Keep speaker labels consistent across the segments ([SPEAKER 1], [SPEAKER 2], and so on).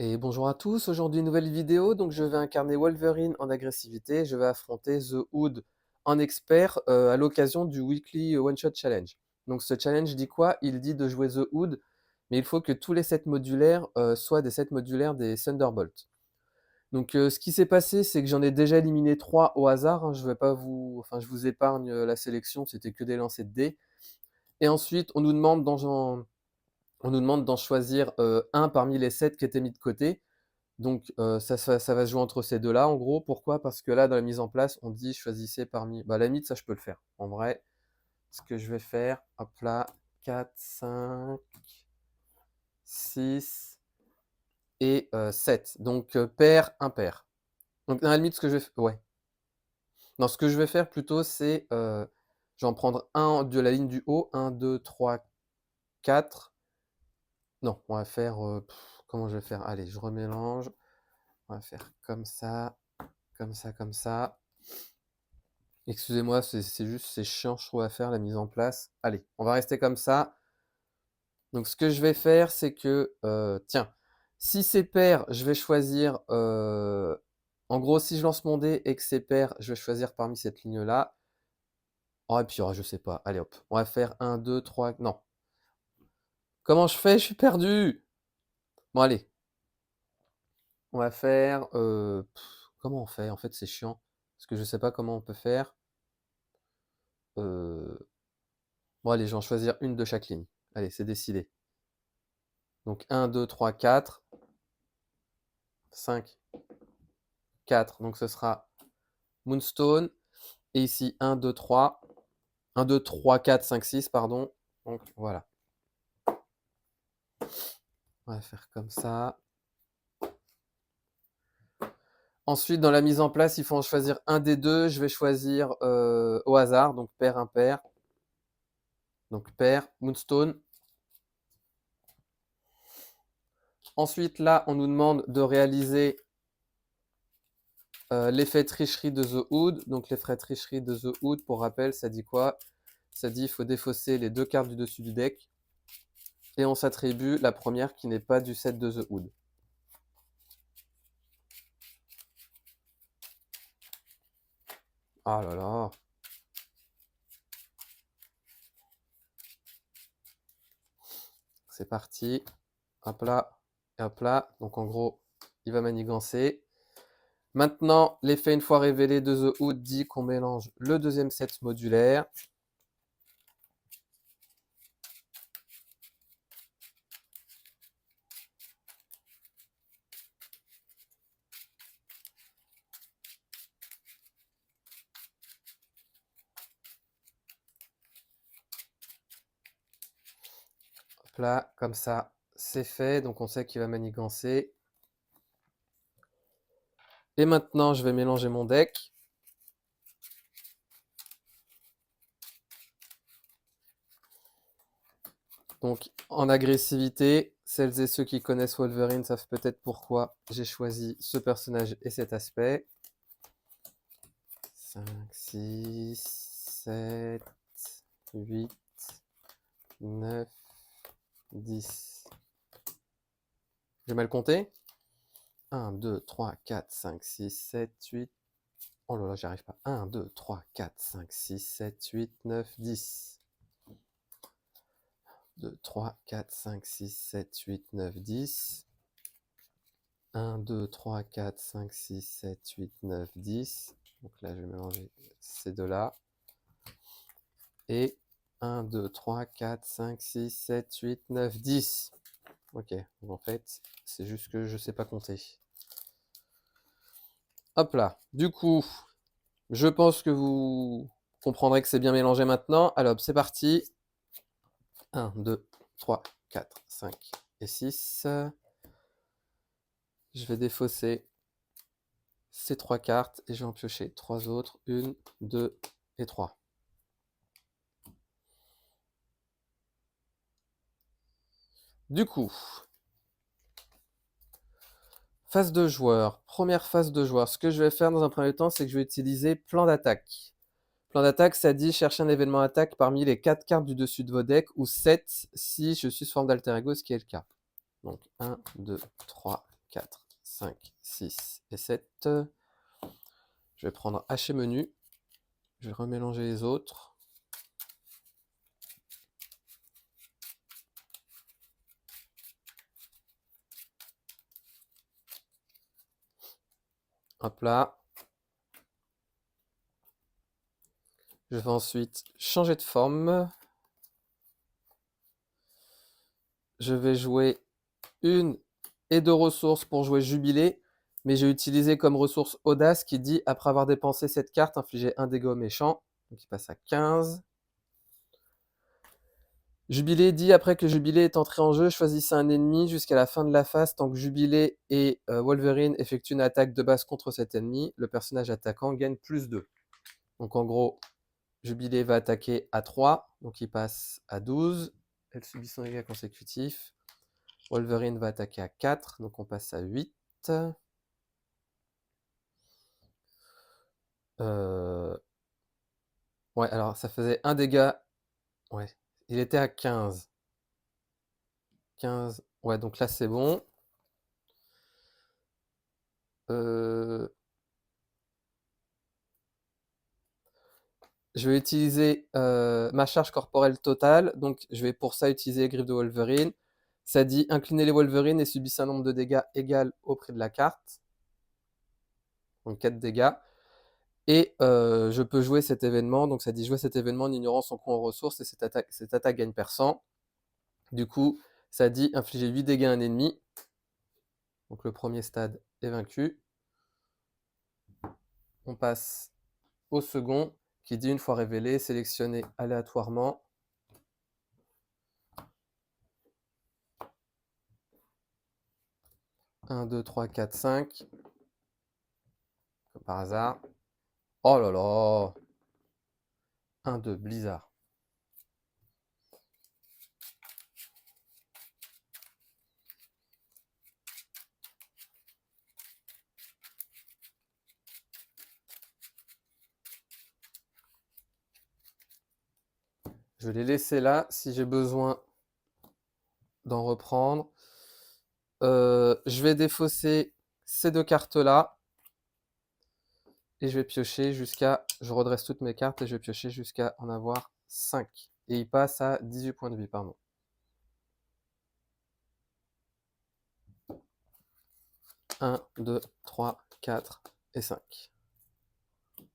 [SPEAKER 1] Et bonjour à tous, aujourd'hui nouvelle vidéo, donc je vais incarner Wolverine en agressivité, je vais affronter The Hood en expert à l'occasion du Weekly One Shot Challenge. Donc ce challenge dit quoi? Il dit de jouer The Hood, mais il faut que tous les sets modulaires soient des sets modulaires des Thunderbolt. Donc ce qui s'est passé, c'est que j'en ai déjà éliminé 3 au hasard, hein, je vais pas vous... Enfin je vous épargne la sélection, c'était que des lancers de dés. Et ensuite on nous demande d'en choisir un parmi les 7 qui étaient mis de côté. Donc ça va se jouer entre ces 2-là, en gros. Pourquoi? Parce que là, dans la mise en place, on dit choisissez parmi à la limite, ça, je peux le faire. En vrai, ce que je vais faire, hop là, 4, 5, 6 et 7. Donc pair, impair. Donc à la limite, ce que je vais ouais. Non, ce que je vais faire plutôt, c'est, je vais en prendre un de la ligne du haut, 1, 2, 3, 4. Non, on va faire, comment je vais faire? Allez, je remélange. On va faire comme ça, comme ça, comme ça. Excusez-moi, c'est juste, c'est chiant, je trouve, à faire la mise en place. Allez, on va rester comme ça. Donc ce que je vais faire, c'est que, tiens, si c'est pair, je vais choisir, en gros, si je lance mon dé et que c'est pair, je vais choisir parmi cette ligne-là. Oh et puis, oh, je sais pas, allez hop, on va faire 1, 2, 3. Non. Comment je fais? Je suis perdu! Bon allez, on va faire, comment on fait? En fait, c'est chiant, parce que je sais pas comment on peut faire. Heu, bon allez, je vais en choisir une de chaque ligne. Allez, c'est décidé. Donc 1, 2, 3, 4, 5, 4. Donc ce sera Moonstone. Et ici 1, 2, 3. 1, 2, 3, 4, 5, 6, pardon. Donc voilà. On va faire comme ça. Ensuite, dans la mise en place, il faut en choisir un des deux. Je vais choisir au hasard, donc pair, impair. Donc pair, Moonstone. Ensuite, là, on nous demande de réaliser l'effet tricherie de The Hood. Donc l'effet tricherie de The Hood, pour rappel, ça dit quoi? Ça dit qu'il faut défausser les 2 cartes du dessus du deck. Et on s'attribue la première qui n'est pas du set de The Hood. Ah là là. C'est parti. Hop là. Et hop là. Donc en gros, il va manigancer. Maintenant, l'effet une fois révélé de The Hood dit qu'on mélange le deuxième set modulaire. Hop là, comme ça, c'est fait. Donc on sait qu'il va manigancer. Et maintenant, je vais mélanger mon deck. Donc en agressivité, celles et ceux qui connaissent Wolverine savent peut-être pourquoi j'ai choisi ce personnage et cet aspect. 5, 6, 7, 8, 9, 10. J'ai mal compté? 1, 2, 3, 4, 5, 6, 7, 8. Oh là là, j'y arrive pas. 1, 2, 3, 4, 5, 6, 7, 8, 9, 10. 2, 3, 4, 5, 6, 7, 8, 9, 10. 1, 2, 3, 4, 5, 6, 7, 8, 9, 10. Donc là, je vais mélanger ces deux-là. Et 1, 2, 3, 4, 5, 6, 7, 8, 9, 10. Ok, donc en fait, c'est juste que je sais pas compter. Hop là. Du coup, je pense que vous comprendrez que c'est bien mélangé maintenant. Alors, c'est parti. 1, 2, 3, 4, 5 et 6. Je vais défausser ces 3 cartes et je vais en piocher 3 autres. 1, 2 et 3. Du coup, phase de joueur. Première phase de joueur. Ce que je vais faire dans un premier temps, c'est que je vais utiliser plan d'attaque. Plan d'attaque, ça dit chercher un événement attaque parmi les 4 cartes du dessus de vos decks ou 7 si je suis sous forme d'alter ego, ce qui est le cas. Donc 1, 2, 3, 4, 5, 6 et 7. Je vais prendre haché menu. Je vais remélanger les autres. Hop là. Je vais ensuite changer de forme. Je vais jouer une et deux ressources pour jouer Jubilé, mais j'ai utilisé comme ressource Audace qui dit après avoir dépensé cette carte, infliger un dégât au méchant. Donc il passe à 15. Jubilé dit après que Jubilé est entré en jeu, choisissez un ennemi jusqu'à la fin de la phase. Tant que Jubilé et Wolverine effectuent une attaque de base contre cet ennemi, le personnage attaquant gagne plus 2. Donc en gros, Jubilé va attaquer à 3, donc il passe à 12. Elle subit son dégât consécutif. Wolverine va attaquer à 4, donc on passe à 8. Ouais, alors ça faisait un dégât. Ouais, il était à 15. 15. Ouais, donc là c'est bon. Je vais utiliser ma charge corporelle totale. Donc je vais pour ça utiliser les griffes de Wolverine. Ça dit incliner les Wolverines et subissent un nombre de dégâts égal au prix de la carte. Donc 4 dégâts. Et je peux jouer cet événement. Donc ça dit jouer cet événement en ignorant son coût en ressources et cette attaque gagne percent. Du coup, ça dit infliger 8 dégâts à un ennemi. Donc le premier stade est vaincu. On passe au second qui dit une fois révélé, sélectionner aléatoirement un, 2, 3, 4, 5. Comme par hasard. Oh là là. 1, 2, Blizzard. Je vais les laisser là si j'ai besoin d'en reprendre. Je vais défausser ces deux cartes-là. Et je vais piocher jusqu'à... Je redresse toutes mes cartes et je vais piocher jusqu'à en avoir 5. Et il passe à 18 points de vie, pardon. 1, 2, 3, 4 et 5. On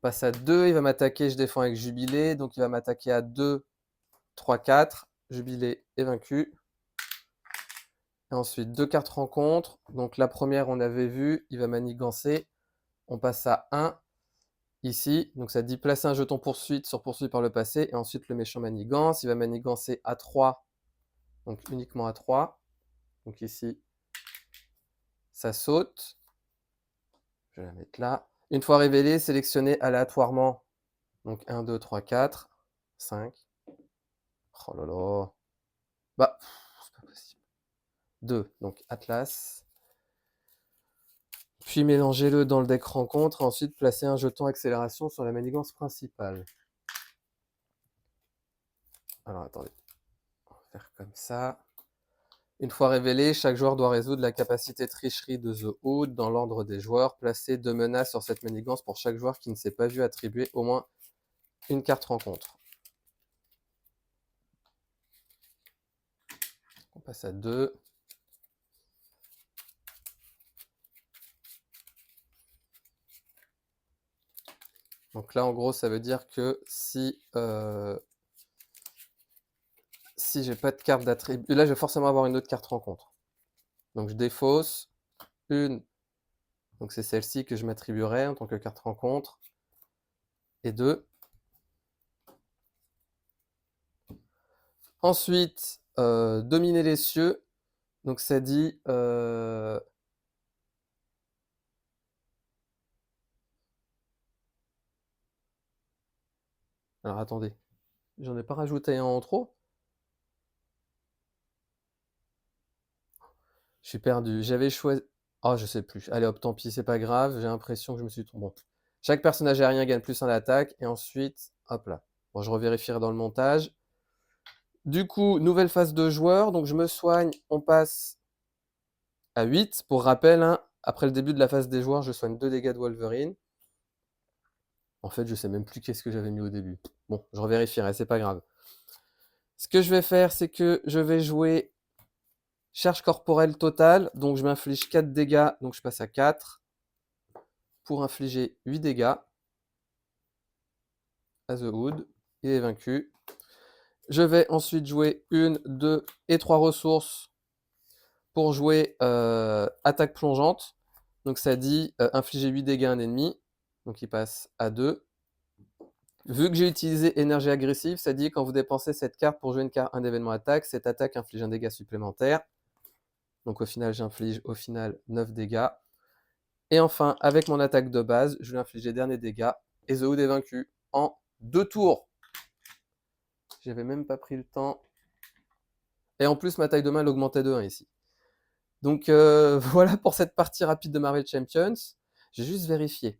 [SPEAKER 1] passe à 2, il va m'attaquer, je défends avec Jubilé. Donc il va m'attaquer à 2, 3, 4. Jubilé est vaincu. Et ensuite, 2 cartes rencontres. Donc la première, on avait vu, il va manigancer. On passe à 1 ici. Donc ça dit placer un jeton poursuite sur poursuite par le passé. Et ensuite, le méchant manigance. Il va manigancer à 3. Donc uniquement à 3. Donc ici, ça saute. Je vais la mettre là. Une fois révélé, sélectionnez aléatoirement. Donc 1, 2, 3, 4, 5. Oh là là. Bah, c'est pas possible. 2, donc Atlas. Puis mélangez-le dans le deck rencontre. Ensuite, placez un jeton accélération sur la manigance principale. Alors attendez. On va faire comme ça. Une fois révélé, chaque joueur doit résoudre la capacité tricherie de The Hood dans l'ordre des joueurs. Placez 2 menaces sur cette manigance pour chaque joueur qui ne s'est pas vu attribuer au moins une carte rencontre. On passe à 2. Donc là, en gros, ça veut dire que si j'ai pas de carte d'attribut, là, je vais forcément avoir une autre carte rencontre. Donc je défausse une. Donc c'est celle-ci que je m'attribuerai en tant que carte rencontre. Et 2. Ensuite, dominer les cieux. Donc ça dit... Alors attendez, j'en ai pas rajouté un en trop. Je suis perdu. J'avais choisi... Oh, je sais plus. Allez hop, tant pis, c'est pas grave. J'ai l'impression que je me suis trompé. Bon. Chaque personnage aérien gagne plus 1 d'attaque. Et ensuite, hop là. Bon, je revérifierai dans le montage. Du coup, nouvelle phase de joueur, donc je me soigne, on passe à 8. Pour rappel, hein, après le début de la phase des joueurs, je soigne 2 dégâts de Wolverine. En fait, je sais même plus qu'est-ce que j'avais mis au début. Bon, je revérifierai, c'est pas grave. Ce que je vais faire, c'est que je vais jouer charge corporelle totale, donc je m'inflige 4 dégâts, donc je passe à 4 pour infliger 8 dégâts à The Hood. Il est vaincu. Je vais ensuite jouer 1, 2 et 3 ressources pour jouer attaque plongeante. Donc ça dit infliger 8 dégâts à un ennemi. Donc il passe à 2. Vu que j'ai utilisé énergie agressive, ça dit quand vous dépensez cette carte pour jouer un événement attaque, cette attaque inflige un dégât supplémentaire. Donc au final, j'inflige 9 dégâts. Et enfin, avec mon attaque de base, je vais infliger les derniers dégâts. Et The Hood est vaincu en 2 tours. J'avais même pas pris le temps. Et en plus, ma taille de main, elle augmentait de 1 ici. Donc voilà pour cette partie rapide de Marvel Champions. J'ai juste vérifié.